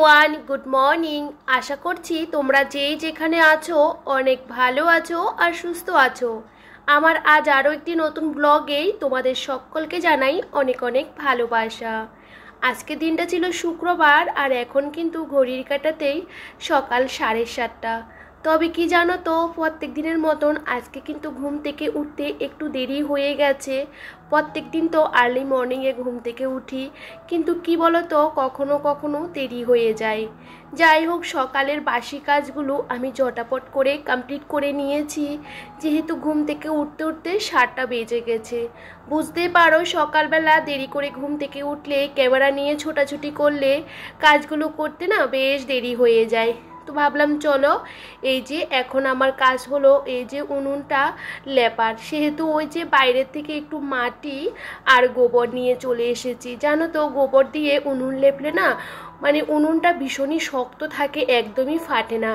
Everyone, good morning. আশা করছি তোমরা যেখানে আছো অনেক ভালো আছো আর সুস্থ আছো। আমার আজ আরও একটি নতুন ব্লগেই তোমাদের সকলকে জানাই অনেক অনেক ভালোবাসা। আজকে দিনটা ছিল শুক্রবার আর এখন কিন্তু ঘড়ির কাঁটাতেই সকাল 7:30। তবে কি জানো তো, প্রত্যেক দিনের মতন আজকে কিন্তু ঘুম থেকে উঠতে একটু দেরি হয়ে গেছে। প্রত্যেক দিন তো আর্লি মর্নিংয়ে ঘুম থেকে উঠি, কিন্তু কি বলো তো, কখনো কখনো দেরি হয়ে যায়। যাই হোক, সকালের বাসি কাজগুলো আমি ঝটাপট করে কমপ্লিট করে নিয়েছি, যেহেতু ঘুম থেকে উঠতে উঠতে 7টা বেজে গেছে। বুঝতে পারো, সকালবেলা দেরি করে ঘুম থেকে উঠলে, ক্যামেরা নিয়ে ছোটাছুটি করলে কাজগুলো করতে না বেশ দেরি হয়ে যায়। তো ভাবলাম চলো, এই যে এখন আমার কাজ হলো এই যে উনুনটা লেপার। সেহেতু ওই যে বাইরের থেকে একটু মাটি আর গোবর নিয়ে চলে এসেছি। জানো তো, গোবর দিয়ে উনুন লেপলে না মানে উনুনটা ভীষণই শক্ত থাকে, একদমই ফাটে না।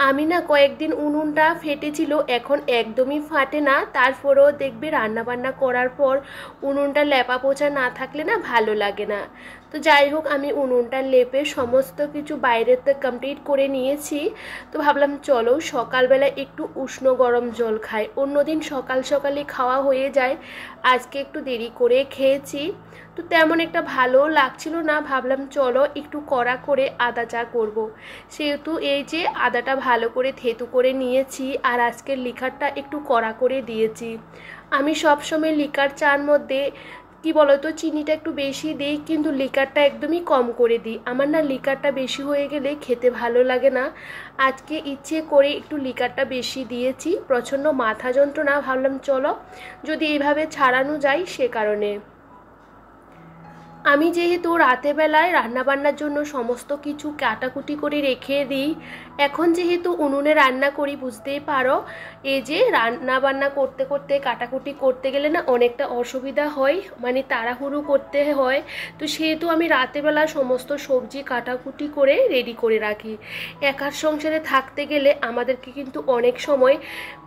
আমি না কয়েকদিন উনুনটা ফেটেছিল, এখন একদমই ফাটে না। তারপরেও দেখবে রান্নাবান্না করার পর উনুনটা লেপা পোছা না থাকলে না ভালো লাগে না। তো যাই হোক, আমি উনুনটা লেপে সমস্ত কিছু বাইরের থেকে কমপ্লিট করে নিয়েছি। তো ভাবলাম চলো সকালবেলা একটু উষ্ণ গরম জল খাই। অন্যদিন সকাল সকালে খাওয়া হয়ে যায়, আজকে একটু দেরি করে খেয়েছি। তো তেমন একটা ভালো লাগছিল না, ভাবলাম চলো একটু কড়া করে আদা চা করব। সেহেতু এই যে আদাটা ভালো করে থেতু করে নিয়েছি আর আজকের লিকারটা একটু কড়া করে দিয়েছি। আমি সবসময় লিকার চার মধ্যে কি বলতো, চিনিটা একটু বেশি দিই, কিন্তু লিকারটা একদমই কম করে দিই। আমার না লিকারটা বেশি হয়ে গেলে খেতে ভালো লাগে না। আজকে ইচ্ছে করে একটু লিকারটা বেশি দিয়েছি, প্রচণ্ড মাথা যন্ত্রণা, ভাবলাম চলো যদি এইভাবে ছাড়ানো যায় সে কারণে। আমি যেহেতু রাতে বেলায় রান্নাবান্নার জন্য সমস্ত কিছু কাটাকুটি করে রেখে দিই, এখন যেহেতু উনুনে রান্না করি, বুঝতেই পারো এই যে রান্নাবান্না করতে করতে কাটাকুটি করতে গেলে না অনেকটা অসুবিধা হয়, মানে তাড়াহুড়ো করতে হয়। তো সেহেতু আমি রাতেবেলা সমস্ত সবজি কাটাকুটি করে রেডি করে রাখি। একার সংসারে থাকতে গেলে আমাদেরকে কিন্তু অনেক সময়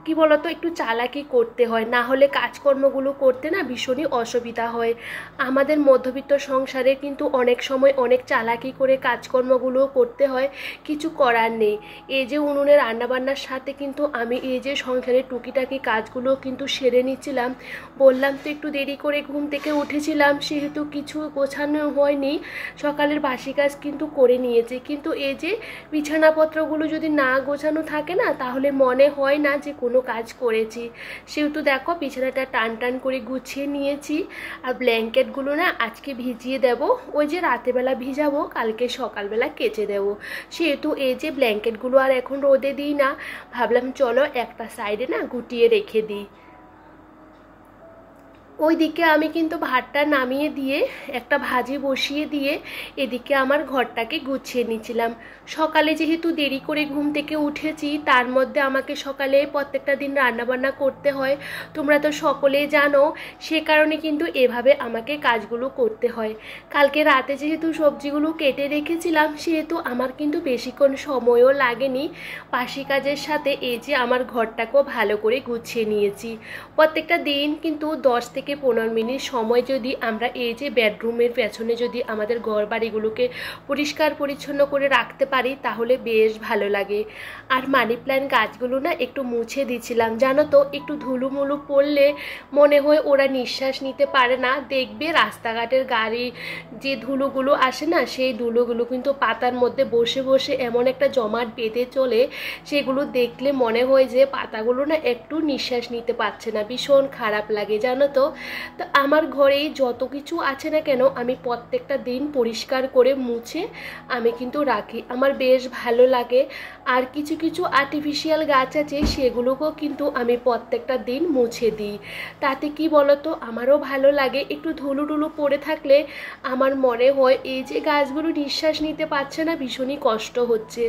কি বলতো একটু চালাকি করতে হয়, না হলে কাজকর্মগুলো করতে না ভীষণই অসুবিধা হয়। আমাদের মধ্যবিত্ত সংসারে কিন্তু অনেক সময় অনেক চালাকি করে কাজকর্মগুলো করতে হয়, কিছু করার নেই। এই যে উনুনে রান্নাবান্নার সাথে কিন্তু আমি এই যে সংসারের টুকিটাকি কাজগুলো কিন্তু সেরে নিচ্ছিলাম। বললাম তো একটু দেরি করে ঘুম থেকে উঠেছিলাম, সেহেতু কিছু গোছানো হয়নি। সকালের বাসি কাজ কিন্তু করে নিয়েছি, কিন্তু এই যে বিছানাপত্রগুলো যদি না গোছানো থাকে না, তাহলে মনে হয় না যে কোনো কাজ করেছি। সেহেতু দেখো বিছানাটা টান টান করে গুছিয়ে নিয়েছি। আর ব্ল্যাঙ্কেটগুলো না আজকে ভিজিয়ে দেব, ওই যে রাতেবেলা ভিজাবো, কালকে সকালবেলা কেচে দেব। সেহেতু এই যে ব্ল্যাঙ্কেটগুলো আর এখন রোদে দিই না, ভাবলাম চলো একটা সাইডে না গুটিয়ে রেখে দিই। ওইদিকে আমি কিন্তু ভাতটা নামিয়ে দিয়ে একটা ভাজি বসিয়ে দিয়ে এদিকে আমার ঘরটাকে গুছিয়ে নিচ্ছিলাম। সকালে যেহেতু দেরি করে ঘুম থেকে উঠেছি, তার মধ্যে আমাকে সকালে প্রত্যেকটা দিন রান্নাবান্না করতে হয়, তোমরা তো সকলেই জানো। সে কারণে কিন্তু এভাবে আমাকে কাজগুলো করতে হয়। কালকে রাতে যেহেতু সবজিগুলো কেটে রেখেছিলাম, সেহেতু আমার কিন্তু বেশিক্ষণ সময়ও লাগেনি। বাসি কাজের সাথে এই যে আমার ঘরটাকেও ভালো করে গুছিয়ে নিয়েছি। প্রত্যেকটা দিন কিন্তু 10 থেকে 15 মিনিট সময় যদি আমরা এই যে বেডরুমের পেছনে যদি আমাদের ঘর বাড়িগুলোকে পরিষ্কার পরিচ্ছন্ন করে রাখতে পারি, তাহলে বেশ ভালো লাগে। আর মানি প্ল্যান্ট গাছগুলো না একটু মুছে দিচ্ছিলাম। জানো তো, একটু ধুলোমুলো পড়লে মনে হয় ওরা নিঃশ্বাস নিতে পারে না। দেখবে রাস্তাঘাটের গাড়ি যে ধুলোগুলো আসে না, সেই ধুলোগুলো কিন্তু পাতার মধ্যে বসে বসে এমন একটা জমাট বেঁধে চলে, সেগুলো দেখলে মনে হয় যে পাতাগুলো না একটু নিঃশ্বাস নিতে পারছে না, ভীষণ খারাপ লাগে জানো তো। তো আমার ঘরে যত কিছু আছে না কেন, আমি প্রত্যেকটা দিন পরিষ্কার করে মুছে আমি কিন্তু রাখি, আমার বেশ ভালো লাগে। আর কিছু কিছু আর্টিফিশিয়াল গাছ আছে, সেগুলোকেও কিন্তু আমি প্রত্যেকটা দিন মুছে দিই। তাতে কি বলতো, আমারও ভালো লাগে। একটু ধুলো টুলো পড়ে থাকলে আমার মনে হয় এই যে গাছগুলো নিঃশ্বাস নিতে পারছে না, ভীষণই কষ্ট হচ্ছে।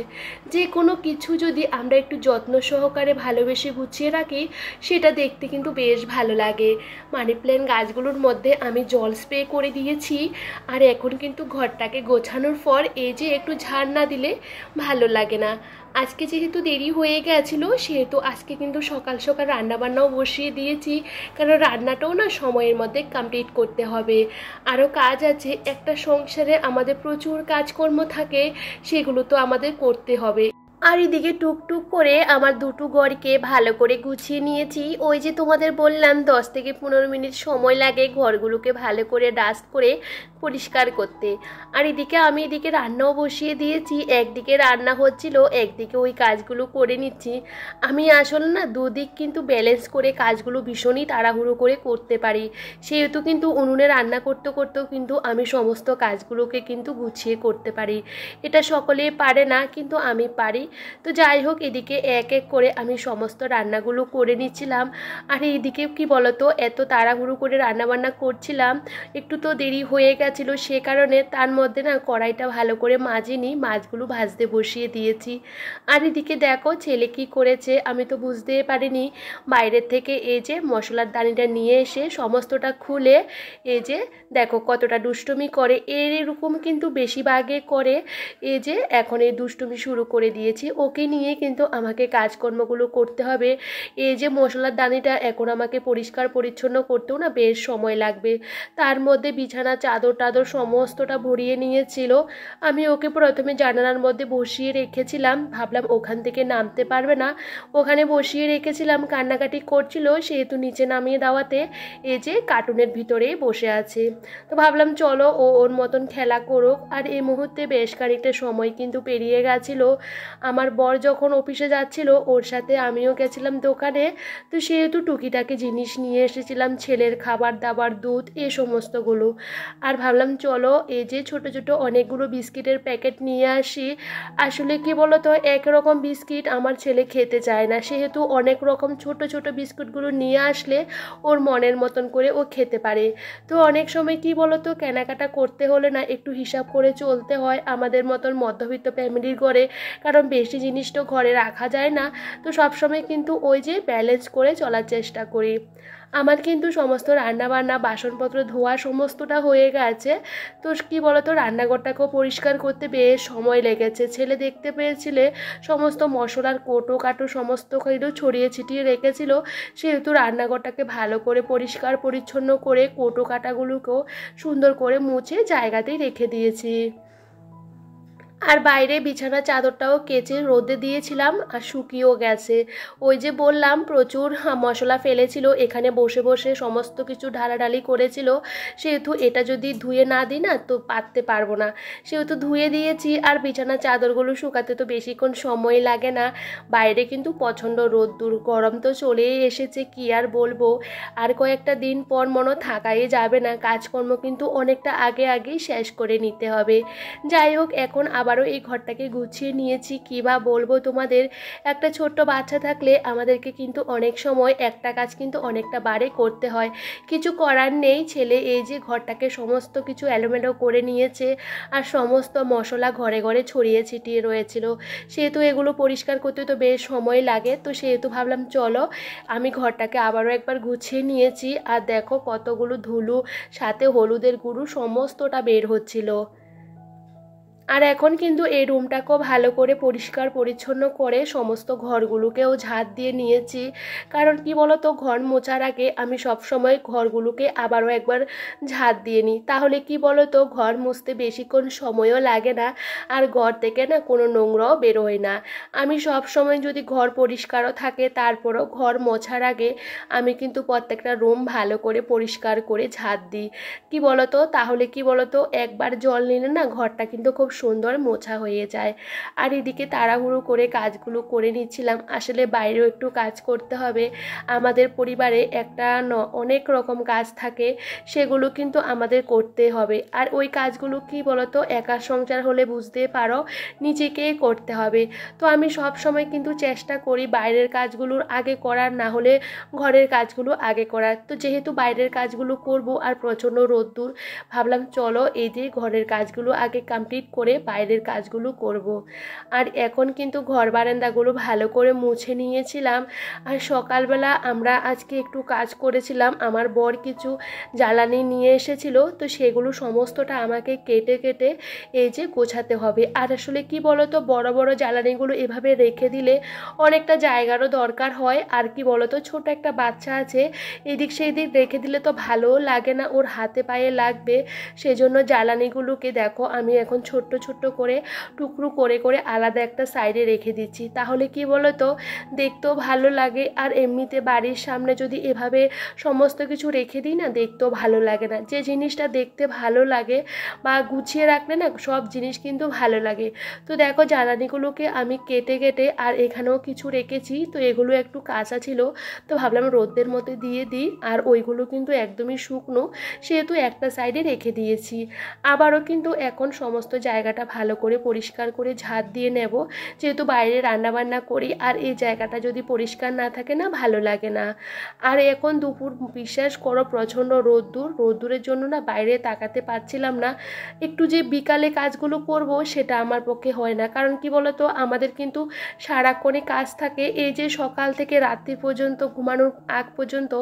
যে কোনো কিছু যদি আমরা একটু যত্ন সহকারে ভালোবেসে গুছিয়ে রাখি, সেটা দেখতে কিন্তু বেশ ভালো লাগে। মানি প্ল্যান্ট গাছগুলোর মধ্যে আমি জল স্প্রে করে দিয়েছি। আর এখন কিন্তু ঘরটাকে গোছানোর পর এই যে একটু ঝাড় না দিলে ভালো লাগে না। আজকে যেহেতু দেরি হয়ে গেছিলো সেহেতু আজকে কিন্তু সকাল সকাল রান্নাবান্নাও বসিয়ে দিয়েছি, কারণ রান্নাটাও না সময়ের মধ্যে কমপ্লিট করতে হবে। আরও কাজ আছে, একটা সংসারে আমাদের প্রচুর কাজকর্ম থাকে, সেগুলো তো আমাদের করতে হবে। আর এদিকে টুকটুক করে আমার দুটো ঘরকে ভালো করে গুছিয়ে নিয়েছি। ওই যে তোমাদের বললাম 10 থেকে 15 মিনিট সময় লাগে ঘরগুলোকে ভালো করে ডাস্ট করে পরিষ্কার করতে। আর এদিকে আমি এদিকে রান্নাও বসিয়ে দিয়েছি, একদিকে রান্না হচ্ছিল একদিকে ওই কাজগুলো করে নিচ্ছি। আমি আসলে না দুদিক কিন্তু ব্যালেন্স করে কাজগুলো ভীষণই তাড়াহুড়ো করে করতে পারি, সেহেতু কিন্তু উনুনে রান্না করতে করতেও কিন্তু আমি সমস্ত কাজগুলোকে কিন্তু গুছিয়ে করতে পারি। এটা সকলে পারে না, কিন্তু আমি পারি। তো যাই হোক, এদিকে এক এক করে আমি সমস্ত রান্নাগুলো করে নিচ্ছিলাম। আর এইদিকে কি বলতো, এত তাড়াহুড়ো করে রান্নাবান্না করছিলাম, একটু তো দেরি হয়ে গেছিলো, সে কারণে তার মধ্যে না কড়াইটা ভালো করে মাজিনি, মাছগুলো ভাজতে বসিয়ে দিয়েছি। আর এদিকে দেখো ছেলে কি করেছে, আমি তো বুঝতেই পারিনি। বাইরের থেকে এই যে মশলার দানিটা নিয়ে এসে সমস্তটা খুলে এই যে দেখো কতটা দুষ্টুমি করে, এরকম কিন্তু বেশিরভাগে করে। এই যে এখন এই দুষ্টুমি শুরু করে দিয়েছি, ওকে নিয়ে কিন্তু আমাকে কাজকর্মগুলো করতে হবে। এই যে মশলার দানিটা এখন আমাকে পরিষ্কার পরিচ্ছন্ন করতেও না বেশ সময় লাগবে। তার মধ্যে বিছানা চাদর টাদর সমস্তটা ভরিয়ে নিয়েছিল। আমি ওকে প্রথমে জানালার মধ্যে বসিয়ে রেখেছিলাম, ভাবলাম ওখান থেকে নামতে পারবে না, ওখানে বসিয়ে রেখেছিলাম, কান্নাকাটি করছিল, সেহেতু নিচে নামিয়ে দেওয়াতে এই যে কার্টুনের ভিতরেই বসে আছে। তো ভাবলাম চলো ও ওর মতন খেলা করুক। আর এই মুহূর্তে বেশ খানিকটা সময় কিন্তু পেরিয়ে গেছিলো। আমার বর যখন অফিসে যাচ্ছিল ওর সাথে আমিও গেছিলাম দোকানে, তো সেহেতু টুকিটাকি জিনিস নিয়ে এসেছিলাম, ছেলের খাবার দাবার, দুধ, এ সমস্তগুলো। আর ভাবলাম চলো এই যে ছোট ছোট অনেকগুলো বিস্কিটের প্যাকেট নিয়ে আসি। আসলে কি বলতো, একরকম বিস্কিট আমার ছেলে খেতে চায় না, সেহেতু অনেক রকম ছোট ছোট বিস্কুটগুলো নিয়ে আসলে ওর মনের মতন করে ও খেতে পারে। তো অনেক সময় কি বলতো, কেনাকাটা করতে হলে না একটু হিসাব করে চলতে হয় আমাদের মতন মধ্যবিত্ত ফ্যামিলির ঘরে, কারণ বেশি জিনিস তো ঘরে রাখা যায় না। তো সবসময় কিন্তু ওই যে ব্যালেন্স করে চলার চেষ্টা করি। আমার কিন্তু সমস্ত রান্নাবান্না বাসনপত্র ধোয়া সমস্তটা হয়ে গেছে। তো কী বলতো, রান্নাঘরটাকেও পরিষ্কার করতে বেশ সময় লেগেছে। ছেলে দেখতে পেয়েছিলে সমস্ত মশলার কোটো কাটো সমস্ত কিছু ছড়িয়ে ছিটিয়ে রেখেছিল, সেহেতু রান্নাঘরটাকে ভালো করে পরিষ্কার পরিচ্ছন্ন করে কোটো কাটাগুলোকেও সুন্দর করে মুছে জায়গাতেই রেখে দিয়েছি। আর বাইরে বিছানা চাদরটাও কেচে রোদে দিয়েছিলাম, আর শুকিয়েও গেছে। ওই যে বললাম প্রচুর মশলা ফেলেছিল, এখানে বসে বসে সমস্ত কিছু ঢালাঢালি করেছিল, সেহেতু এটা যদি ধুয়ে না দিই না তো পাততে পারবো না, সেহেতু ধুয়ে দিয়েছি। আর বিছানা চাদরগুলো শুকাতে তো বেশিক্ষণ সময় লাগে না, বাইরে কিন্তু প্রচণ্ড রোদ্দুর, গরম তো চলেই এসেছে, কি আর বলবো। আর কয়েকটা দিন পর মনে থাকাই যাবে না, কাজকর্ম কিন্তু অনেকটা আগে আগেই শেষ করে নিতে হবে। যাই হোক, এখন আবারও এই ঘরটাকে গুছিয়ে নিয়েছি। কী বা বলবো তোমাদের, একটা ছোট্ট বাচ্চা থাকলে আমাদেরকে কিন্তু অনেক সময় একটা কাজ কিন্তু অনেকটা বারে করতে হয়, কিছু করার নেই। ছেলে এই যে ঘরটাকে সমস্ত কিছু এলোমেলো করে নিয়েছে, আর সমস্ত মশলা ঘরে ঘরে ছড়িয়ে ছিটিয়ে রয়েছিল, সেহেতু এগুলো পরিষ্কার করতে তো বেশ সময় লাগে। তো সেহেতু ভাবলাম চলো আমি ঘরটাকে আবারও একবার গুছিয়ে নিয়েছি। আর দেখো কতগুলো ধুলো, সাথে হলুদের গুঁড়ো সমস্তটা বের হচ্ছিল। আর এখন কিন্তু এই রুমটাকেও ভালো করে পরিষ্কার পরিচ্ছন্ন করে সমস্ত ঘরগুলোকেও ঝাঁট দিয়ে নিয়েছি। কারণ কি বলতো, ঘর মোছার আগে আমি সবসময় ঘরগুলোকে আবারও একবার ঝাঁট দিয়ে নিই, তাহলে কি বলতো ঘর মুছতে বেশিক্ষণ সময়ও লাগে না, আর ঘর থেকে না কোনো নোংরাও বেরোয় না। আমি সব সময় যদি ঘর পরিষ্কারও থাকে তারপরও ঘর মোছার আগে আমি কিন্তু প্রত্যেকটা রুম ভালো করে পরিষ্কার করে ঝাঁট দিই। কি বলতো, তাহলে কি বলতো, একবার জল নিলে না ঘরটা কিন্তু খুব সুন্দর মোছা হয়ে যায়। আর এদিকে তাড়াহুড়ো করে কাজগুলো করে নিচ্ছিলাম, আসলে বাইরেও একটু কাজ করতে হবে। আমাদের পরিবারে একটা অনেক রকম কাজ থাকে, সেগুলো কিন্তু আমাদের করতে হবে। আর ওই কাজগুলো কি বলতো, একা সংসার হলে বুঝতে পারো নিজেকেই করতে হবে। তো আমি সব সময় কিন্তু চেষ্টা করি বাইরের কাজগুলোর আগে করার, না হলে ঘরের কাজগুলো আগে করার। তো যেহেতু বাইরের কাজগুলো করব আর প্রচণ্ড রোদ্দুর, ভাবলাম চলো এই যে ঘরের কাজগুলো আগে কমপ্লিট করে করে বাইরের কাজগুলো করব। আর এখন কিন্তু ঘর বারান্দাগুলো ভালো করে মুছে নিয়েছিলাম। আর সকালবেলা আমরা আজকে একটু কাজ করেছিলাম, আমার বর কিছু জ্বালানি নিয়ে এসেছিল, তো সেগুলো সমস্তটা আমাকে কেটে কেটে এই যে গোছাতে হবে। আর আসলে কি বলো তো, বড় বড় জ্বালানিগুলো এভাবে রেখে দিলে অনেকটা জায়গারও দরকার হয়। আর কি বলো তো, ছোট একটা বাচ্চা আছে, এদিক সেই দিক রেখে দিলে তো ভালোও লাগে না, ওর হাতে পায়ে লাগবে। সেজন্য জ্বালানিগুলোকে দেখো আমি এখন ছোট্ট ছোট্ট করে টুকরো করে করে আলাদা একটা সাইডে রেখে দিচ্ছি। তাহলে কি বলো তো, দেখতেও ভালো লাগে। আর এমনিতে বাড়ির সামনে যদি এভাবে সমস্ত কিছু রেখে দিই না, দেখতেও ভালো লাগে না। যে জিনিসটা দেখতে ভালো লাগে বা গুছিয়ে রাখলে না সব জিনিস কিন্তু ভালো লাগে। তো দেখো জ্বালানিগুলোকে আমি কেটে কেটে আর এখানেও কিছু রেখেছি, তো এগুলো একটু কাঁচা ছিল, তো ভাবলাম রোদের মধ্যে দিয়ে দিই। আর ওইগুলো কিন্তু একদমই শুকনো, সেহেতু একটা সাইডে রেখে দিয়েছি। আবারও কিন্তু এখন সমস্ত জায়গাটা ভালো করে পরিষ্কার করে ঝাড় দিয়ে নেব, যেহেতু বাইরে রান্নাবান্না করি। আর এই জায়গাটা যদি পরিষ্কার না থাকে না, ভালো লাগে না। আর এখন দুপুর, বিশ্বাস করো প্রচণ্ড রোদ্দুরের জন্য না বাইরে তাকাতে পারছিলাম না। একটু যে বিকালে কাজগুলো করব সেটা আমার পক্ষে হয় না। কারণ কি বলো তো, আমাদের কিন্তু সারাক্ষণে কাজ থাকে। এই যে সকাল থেকে রাত্রি পর্যন্ত, ঘুমানোর আগ পর্যন্ত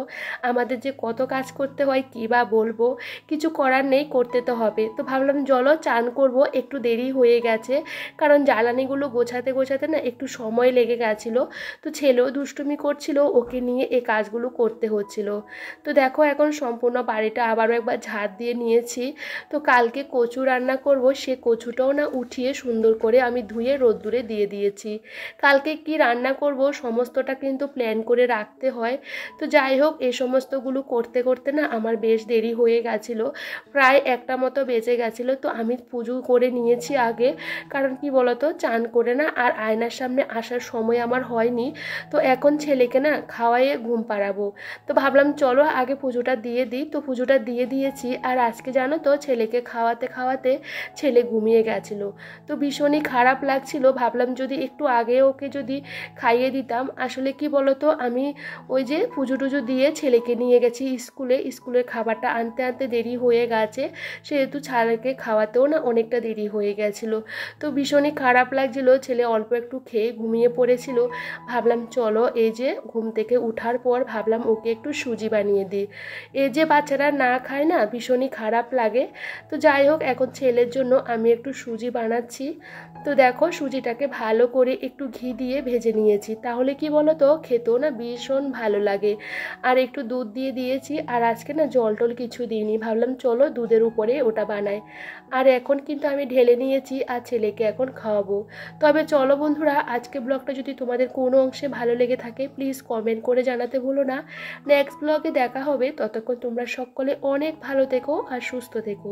আমাদের যে কত কাজ করতে হয় কী বা বলবো, কিছু করার নেই, করতে তো হবে। তো ভাবলাম চলো চান করব, একটু দেরি হয়ে গেছে, কারণ জ্বালানিগুলো গোছাতে গোছাতে না একটু সময় লেগে গেছিলো। তো ছেলেও দুষ্টুমি করছিল, ওকে নিয়ে এই কাজগুলো করতে হচ্ছিল। তো দেখো এখন সম্পূর্ণ বাড়িটা আবারও একবার ঝাড় দিয়ে নিয়েছি। তো কালকে কচু রান্না করব, সে কচুটাও না উঠিয়ে সুন্দর করে আমি ধুয়ে রোদ্দুরে দিয়ে দিয়েছি। কালকে কি রান্না করব সমস্তটা কিন্তু প্ল্যান করে রাখতে হয়। তো যাই হোক, এই সমস্তগুলো করতে করতে না আমার বেশ দেরি হয়ে গেছিলো, প্রায় 1টা মতো বেজে গেছিলো। তো আমি পুজো করে নিয়েছি আগে, কারণ কি বলতো, চান করে না আর আয়নার সামনে আসার সময় আমার হয়নি। তো এখন ছেলেকে না খাওয়াইয়ে ঘুম পাড়াবো, তো ভাবলাম চলো আগে পুজোটা দিয়ে দিই। তো পুজোটা দিয়ে দিয়েছি। আর আজকে জানো তো, ছেলেকে খাওয়াতে খাওয়াতে ছেলে ঘুমিয়ে গেছিলো, তো ভীষণই খারাপ লাগছিল। ভাবলাম যদি একটু আগে ওকে যদি খাইয়ে দিতাম। আসলে কি বলতো, আমি ওই যে পুজো টুজো দিয়ে ছেলেকে নিয়ে গেছি স্কুলের খাবারটা আনতে আনতে দেরি হয়ে গেছে, সেহেতু ছেলেকে খাওয়াতেও না অনেকটা দেরি হয়ে গেছিলো। তো ভীষণই খারাপ লাগছিল, ছেলে অল্প একটু খেয়ে ঘুমিয়ে পড়েছিল। ভাবলাম চলো এই যে ঘুম থেকে উঠার পর ভাবলাম ওকে একটু সুজি বানিয়ে দিই। এই যে বাচ্চারা না খায় না, ভীষণই খারাপ লাগে। তো যাই হোক, এখন ছেলের জন্য আমি একটু সুজি বানাচ্ছি। তো দেখো সুজিটাকে ভালো করে একটু ঘি দিয়ে ভেজে নিয়েছি, তাহলে কি বলো তো, খেতেও না ভীষণ ভালো লাগে। আর একটু দুধ দিয়ে দিয়েছি, আর আজকে না জল টল কিছু দিইনি, ভাবলাম চলো দুধের উপরে ওটা বানাই। আর এখন কিন্তু আমি ঢেলে নিয়েছি আর ছেলেকে এখন খাওয়াবো। তবে চলো বন্ধুরা, আজকে ব্লগটা যদি তোমাদের কোনো অংশে ভালো লেগে থাকে প্লিজ কমেন্ট করে জানাতে ভুলো না। নেক্সট ব্লগে দেখা হবে, ততক্ষণ তোমরা সকলে অনেক ভালো থেকো আর সুস্থ থেকো।